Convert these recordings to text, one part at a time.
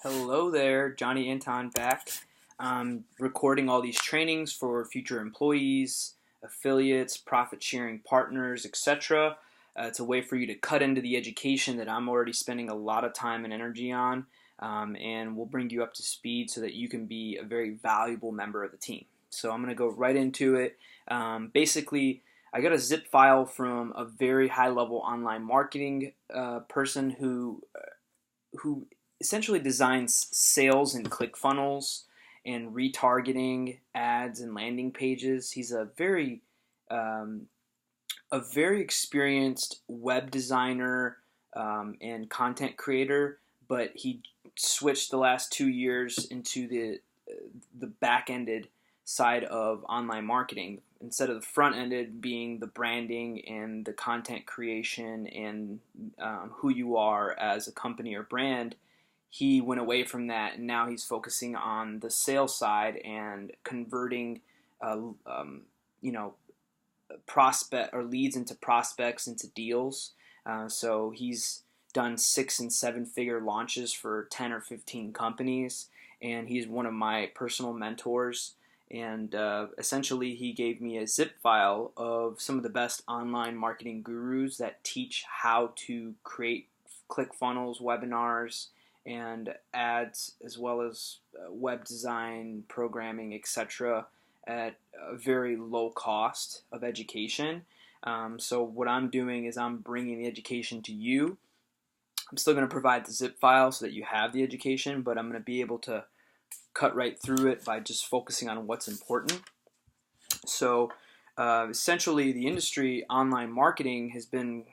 Hello there, Johnny Anton back. Recording all these trainings for future employees, affiliates, profit sharing partners, etc. It's a way for you to cut into the education that I'm already spending a lot of time and energy on, and we'll bring you up to speed so that you can be a very valuable member of the team. So I'm going to go right into it. Basically, I got a zip file from a very high level online marketing person who essentially designs sales and ClickFunnels and retargeting ads and landing pages. He's um, a very experienced web designer and content creator, but he switched the last 2 years into the back-ended side of online marketing instead of the front-ended being the branding and the content creation and who you are as a company or brand. He went away from that, and now he's focusing on the sales side and converting, uh, um, you know, prospect or leads into prospects into deals. So he's done 6 and 7 figure launches for 10 or 15 companies, and he's one of my personal mentors. And essentially, he gave me a zip file of some of the best online marketing gurus that teach how to create ClickFunnels webinars and ads, as well as web design, programming, etc., at a very low cost of education. So what I'm doing is I'm bringing the education to you. I'm still going to provide the zip file so that you have the education, but I'm going to be able to cut right through it by just focusing on what's important. So essentially, the industry online marketing has been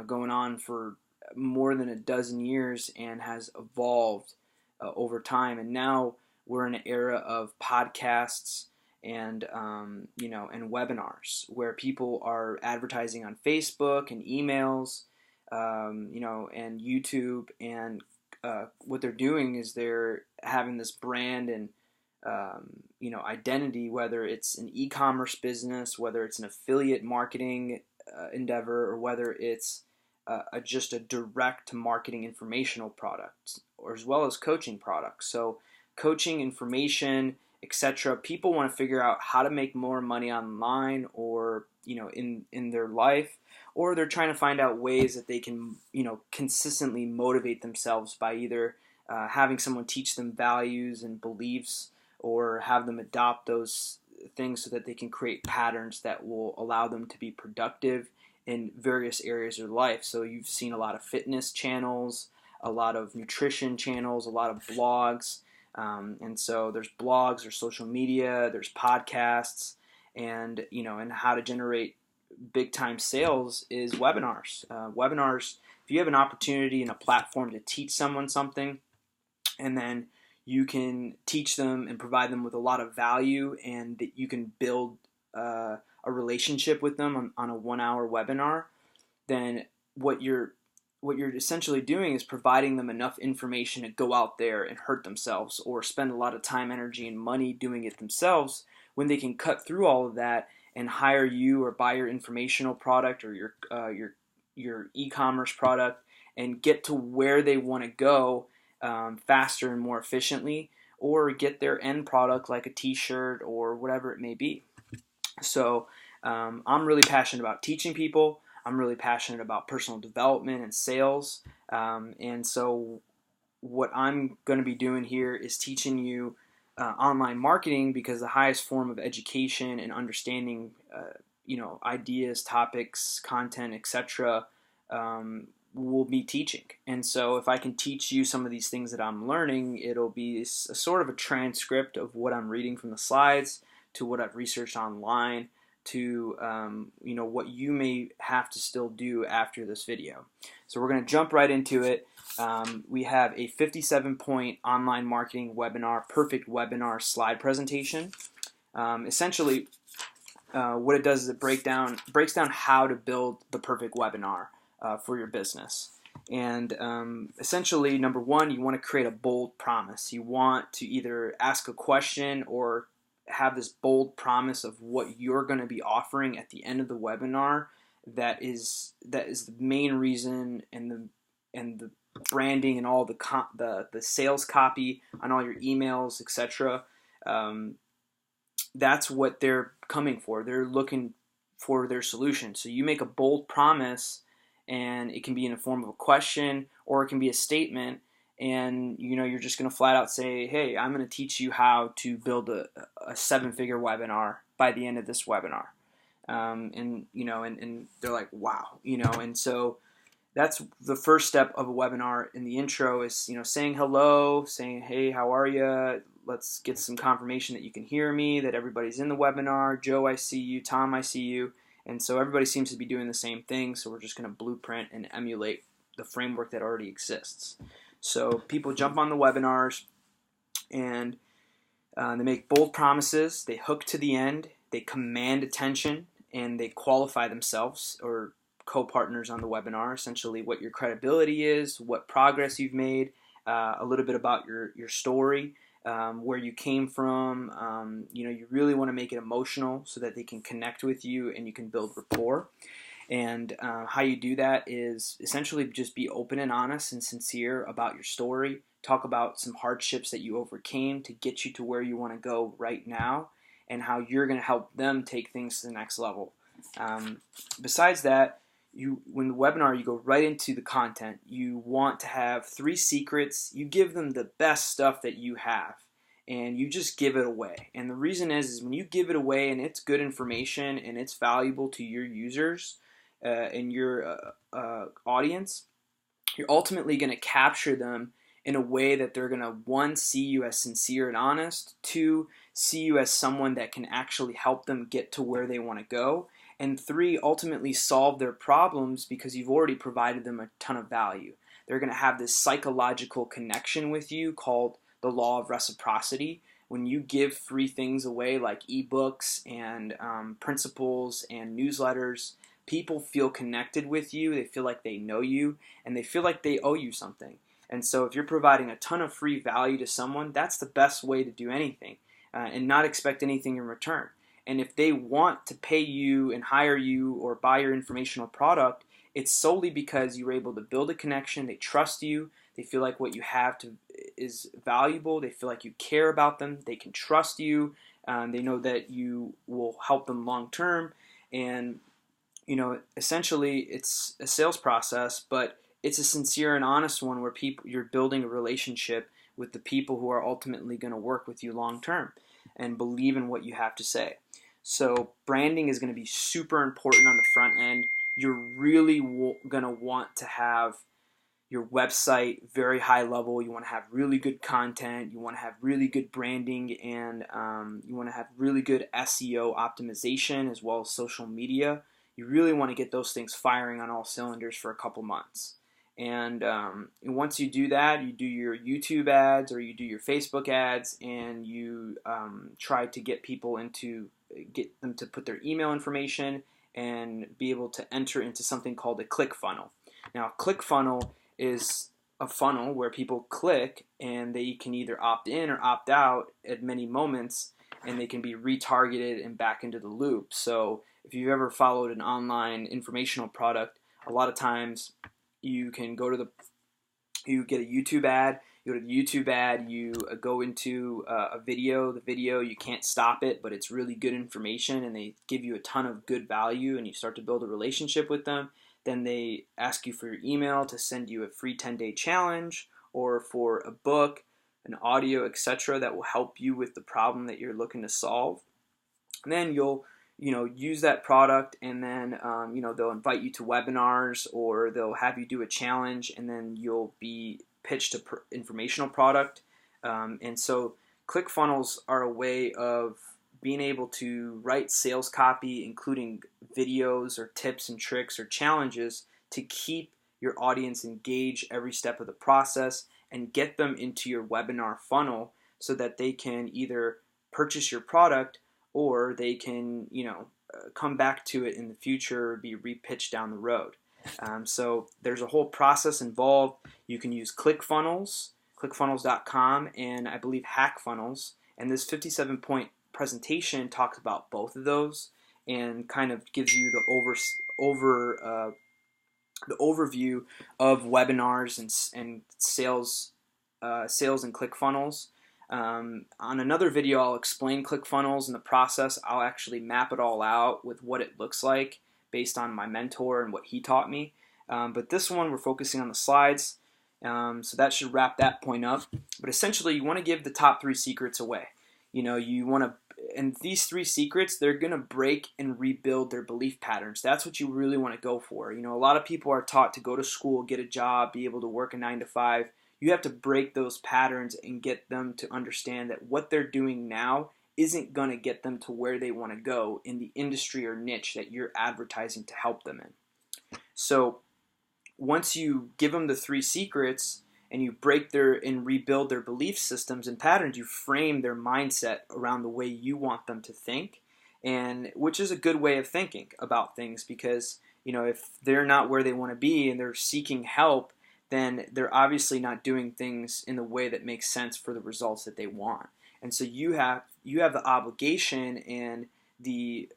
going on for more than a dozen years and has evolved over time. And now we're in an era of podcasts and and webinars where people are advertising on Facebook and emails, and YouTube, and what they're doing is they're having this brand and identity, whether it's an e-commerce business, whether it's an affiliate marketing endeavor, or whether it's just a direct marketing informational product, or as well as coaching products. So coaching, information, etc. People want to figure out how to make more money online, or in their life, or they're trying to find out ways that they can consistently motivate themselves by either having someone teach them values and beliefs, or have them adopt those things so that they can create patterns that will allow them to be productive in various areas of life. So you've seen a lot of fitness channels, a lot of nutrition channels, a lot of blogs. And so there's blogs, there's social media, there's podcasts, and how to generate big time sales is webinars. Webinars, if you have an opportunity and a platform to teach someone something, and then you can teach them and provide them with a lot of value, and that you can build a relationship with them on a 1 hour webinar, then what you're essentially doing is providing them enough information to go out there and hurt themselves or spend a lot of time, energy, and money doing it themselves, when they can cut through all of that and hire you or buy your informational product or your e-commerce product and get to where they want to go faster and more efficiently, or get their end product like a t-shirt or whatever it may be. So I'm really passionate about teaching people. I'm really passionate about personal development and sales. And so what I'm going to be doing here is teaching you online marketing, because the highest form of education and understanding, ideas, topics, content, etc., will be teaching. And so if I can teach you some of these things that I'm learning, it'll be a sort of a transcript of what I'm reading from the slides to what I've researched online to what you may have to still do after this video. So we're going to jump right into it. We have a 57-point online marketing webinar, perfect webinar slide presentation. Essentially, what it does is it breaks down how to build the perfect webinar for your business. And essentially, number one, you want to create a bold promise. You want to either ask a question or have this bold promise of what you're going to be offering at the end of the webinar. That is the main reason and branding and all the sales copy on all your emails, etc. That's what they're coming for. They're looking for their solution. So you make a bold promise, and it can be in the form of a question or it can be a statement, and you're just going to flat out say, hey, I'm going to teach you how to build a 7-figure webinar by the end of this webinar. And they're like, wow, and so that's the first step of a webinar. In the intro is, saying hello, saying, hey, how are you? Let's get some confirmation that you can hear me, that everybody's in the webinar. Joe, I see you. Tom, I see you. And so everybody seems to be doing the same thing. So we're just going to blueprint and emulate the framework that already exists. So people jump on the webinars, and they make bold promises. They hook to the end. They command attention, and they qualify themselves or co-partners on the webinar, essentially what your credibility is, what progress you've made, a little bit about your story, where you came from. You really want to make it emotional so that they can connect with you and you can build rapport. And how you do that is essentially just be open and honest and sincere about your story. Talk about some hardships that you overcame to get you to where you want to go right now, and how you're going to help them take things to the next level. Besides that, when the webinar, you go right into the content. You want to have 3 secrets. You give them the best stuff that you have, and you just give it away. And the reason is when you give it away and it's good information and it's valuable to your users and your audience, you're ultimately going to capture them in a way that they're going to, 1, see you as sincere and honest, 2, see you as someone that can actually help them get to where they want to go, and 3, ultimately solve their problems because you've already provided them a ton of value. They're going to have this psychological connection with you called the law of reciprocity. When you give free things away like ebooks and principles and newsletters, people feel connected with you, they feel like they know you, and they feel like they owe you something. And so if you're providing a ton of free value to someone, that's the best way to do anything, and not expect anything in return. And if they want to pay you and hire you or buy your informational product, it's solely because you were able to build a connection. They trust you. They feel like what you have is valuable. They feel like you care about them. They can trust you. They know that you will help them long term. And essentially it's a sales process, but it's a sincere and honest one where you're building a relationship with the people who are ultimately going to work with you long term and believe in what you have to say. So branding is going to be super important on the front end. You're really going to want to have your website very high level. You want to have really good content. You want to have really good branding, and you want to have really good SEO optimization as well as social media. You really want to get those things firing on all cylinders for a couple months. And once you do that, you do your YouTube ads or you do your Facebook ads, and you try to get them to put their email information and be able to enter into something called a ClickFunnels. Now, ClickFunnels is a funnel where people click and they can either opt in or opt out at many moments, and they can be retargeted and back into the loop. So if you've ever followed an online informational product, a lot of times you can you get a YouTube ad, you go to the YouTube ad, you go into a video. The video, you can't stop it, but it's really good information, and they give you a ton of good value, and you start to build a relationship with them. Then they ask you for your email to send you a free 10-day challenge or for a book, an audio, etc. that will help you with the problem that you're looking to solve. And then you'll use that product, and then they'll invite you to webinars, or they'll have you do a challenge, and then you'll be pitched an informational product. And so ClickFunnels are a way of being able to write sales copy, including videos or tips and tricks or challenges, to keep your audience engaged every step of the process and get them into your webinar funnel so that they can either purchase your product or they can come back to it in the future or be repitched down the road. So there's a whole process involved. You can use ClickFunnels, clickfunnels.com, and I believe HackFunnels. And this 57-point presentation talks about both of those and kind of gives you the the overview of webinars and sales sales and ClickFunnels. On another video, I'll explain ClickFunnels and the process. I'll actually map it all out with what it looks like based on my mentor and what he taught me. But this one, we're focusing on the slides. So that should wrap that point up. But essentially, you want to give the top 3 secrets away. You want to, and these 3 secrets, they're going to break and rebuild their belief patterns. That's what you really want to go for. A lot of people are taught to go to school, get a job, be able to work a 9 to 5. You have to break those patterns and get them to understand that what they're doing now isn't going to get them to where they want to go in the industry or niche that you're advertising to help them in. So once you give them the 3 secrets and you break and rebuild their belief systems and patterns, you frame their mindset around the way you want them to think, and which is a good way of thinking about things, because if they're not where they want to be and they're seeking help, then they're obviously not doing things in the way that makes sense for the results that they want. And so you have the obligation and the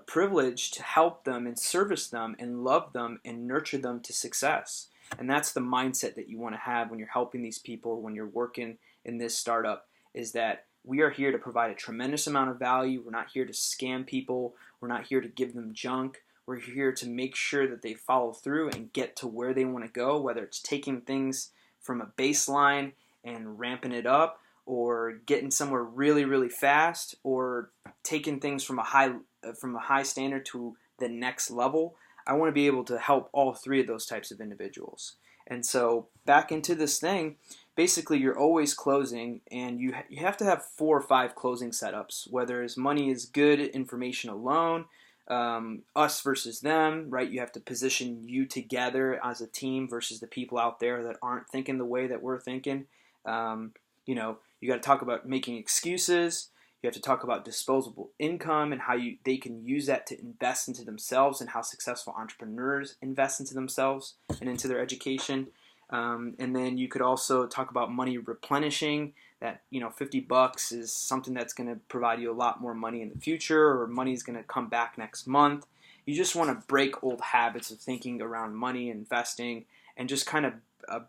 privilege to help them and service them and love them and nurture them to success. And that's the mindset that you want to have when you're helping these people, when you're working in this startup, is that we are here to provide a tremendous amount of value. We're not here to scam people. We're not here to give them junk. We're here to make sure that they follow through and get to where they want to go, whether it's taking things from a baseline and ramping it up, or getting somewhere really, really fast, or taking things from a high standard to the next level. I want to be able to help all 3 of those types of individuals. And so back into this thing, basically you're always closing, and you have to have 4 or 5 closing setups, whether it's money is good information alone, us versus them, right? You have to position you together as a team versus the people out there that aren't thinking the way that we're thinking. You got to talk about making excuses. You have to talk about disposable income and how they can use that to invest into themselves, and how successful entrepreneurs invest into themselves and into their education. And then you could also talk about money replenishing, that $50 is something that's going to provide you a lot more money in the future, or money is going to come back next month. You just want to break old habits of thinking around money, investing, and just kind of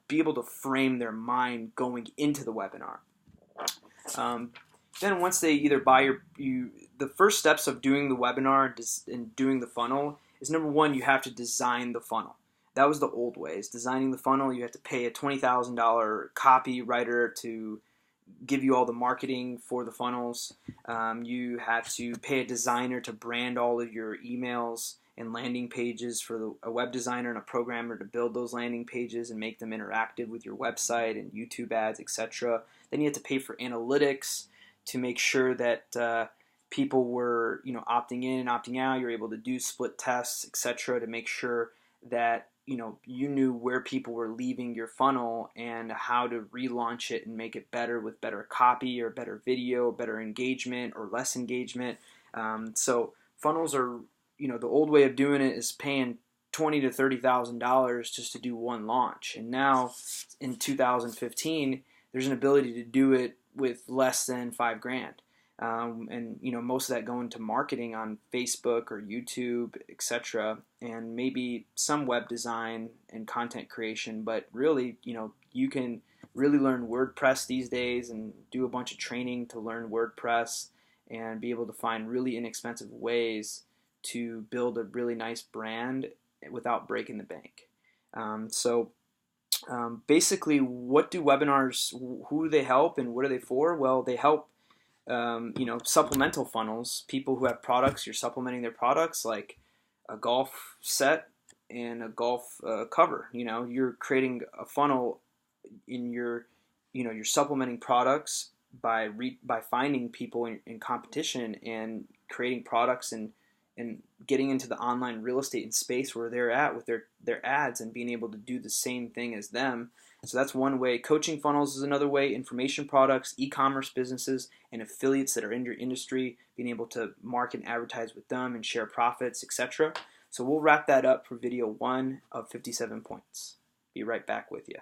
be able to frame their mind going into the webinar. Then once they either buy the first steps of doing the webinar and doing the funnel is, number 1, you have to design the funnel. That was the old way, is designing the funnel. You have to pay a $20,000 copywriter to give you all the marketing for the funnels. You have to pay a designer to brand all of your emails and landing pages for a web designer and a programmer to build those landing pages and make them interactive with your website and YouTube ads, etc. Then you have to pay for analytics to make sure that people were opting in and opting out. You're able to do split tests, etc., to make sure that you knew where people were leaving your funnel and how to relaunch it and make it better with better copy or better video, better engagement or less engagement. So funnels are, the old way of doing it is paying $20,000 to $30,000 just to do one launch. And now in 2015, there's an ability to do it with less than $5,000. And most of that going to marketing on Facebook or YouTube, etc., and maybe some web design and content creation. But really, you can really learn WordPress these days and do a bunch of training to learn WordPress and be able to find really inexpensive ways to build a really nice brand without breaking the bank. Basically, what do webinars, who do they help and what are they for? Well, they help supplemental funnels, people who have products, you're supplementing their products, like a golf set and a golf cover. You're creating a funnel in you're supplementing products by finding people in competition and creating products and getting into the online real estate and space where they're at with their ads and being able to do the same thing as them. So that's one way. Coaching funnels is another way. Information products, e-commerce businesses, and affiliates that are in your industry, being able to market and advertise with them and share profits, etc. So we'll wrap that up for video 1 of 57 points. Be right back with you.